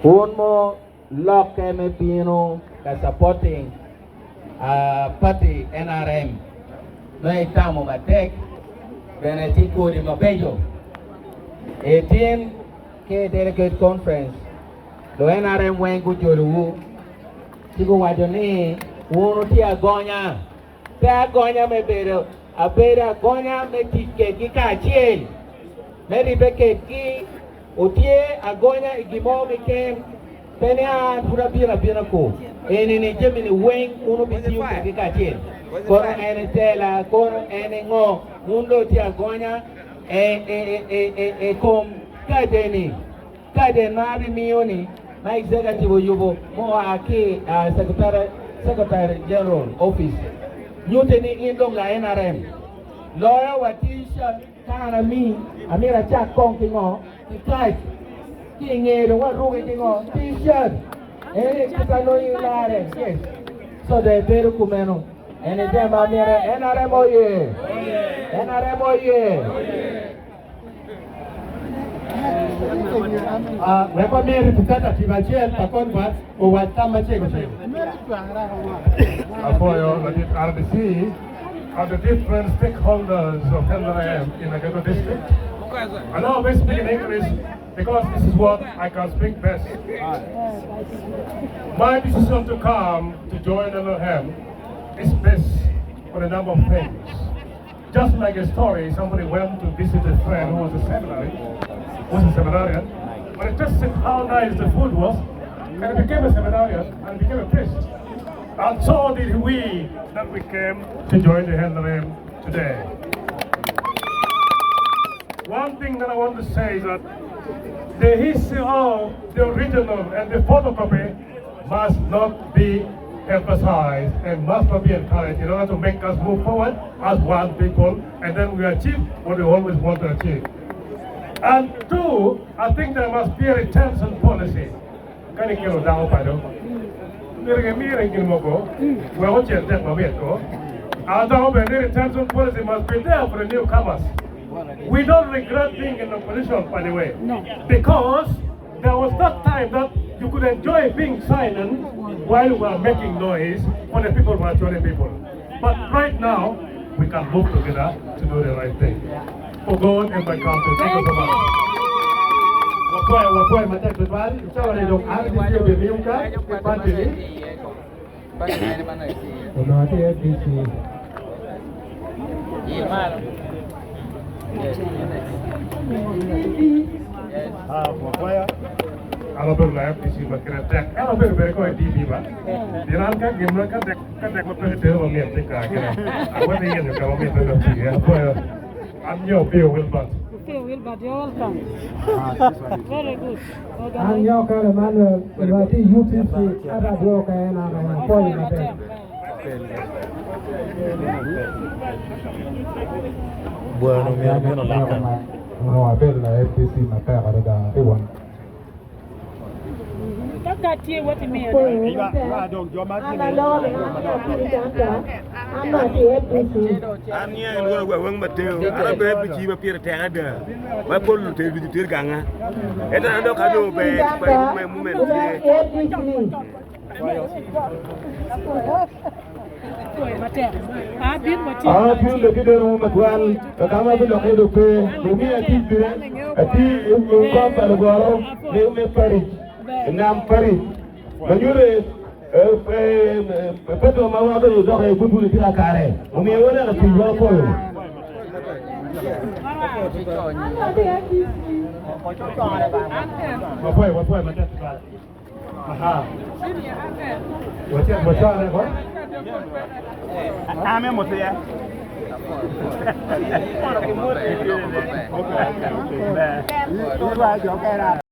One more lock Pino supporting party NRM. No itamo batek benetico di mabejo. 18 K delegate conference. Lo NRM wengu jolu. Tigo wajoni uno ti agonya. Te agonya me bero. Abera agonya me tike kika chiel. Meri beke ki utie agonya igimo mikem. Penia pura bira ko. Eni ni jemini weng uno biti kika chiel. Kono ene tela, kono ene ngo, mundo ti agonya kom kadeni mari mioni na executive yubo mo aki secretary general office nyote ni indom la NRM lawyer watisha kana mi amira cha kong kingo tikai kingero wa ruge kingo t-shirt kitano ilare yes so de beru kumeno ene tema mire NRM oye NRM oye recommend representative Achel Pakonvat or Watama Chego. For your RDC are the different stakeholders of NRM in the Ghetto district. I know we speak in English because this is what I can speak best. My decision to come to join NRM is based on a number of things. Just like a story, somebody went to visit a friend who was a seminarian, but it just said how nice the food was, and it became a seminarian and became a priest. And so did we that we came to join the NRM today. One thing that I want to say is that the history of the original and the photocopy must not be emphasized and must not be encouraged in order to make us move forward as one people, and then we achieve what we always want to achieve. And two, I think there must be a retention policy. Can you get down by them? The retention policy must be there for the newcomers. We don't regret being in opposition, by the way, because there was that time that you could enjoy being silent while we were making noise when the people were actually people. But right now, we can move together to do the right thing. For God and my country, thank you so much. Wapoy mata kedwal, utawa le dok RDC be miuka, pati ni. Ono ati RDC. Wapoy. Kalau berlayar di sini kira tek, kalau berbeda kau di sini, jangan kan gimana kan tek berbeda dengan mian tek kira. Aku ni yang kalau mian tu nanti ya. I'm your Phil Wilbert. Phil Wilbert, you're welcome. Very good. I'm your man. Berarti UPC ada dua kaya nama poin ada. Bueno, mira la cara. No, a ver la FPC mata ada Ewan. Kakati what you mean? Nam Paris. Majure peto mawa ko do ko bubu ti akare. O mi wona na ti wa ko yo. Wapoy mata ti ba. Aha. Wacha ne ko? Ame mo te ya. Okay.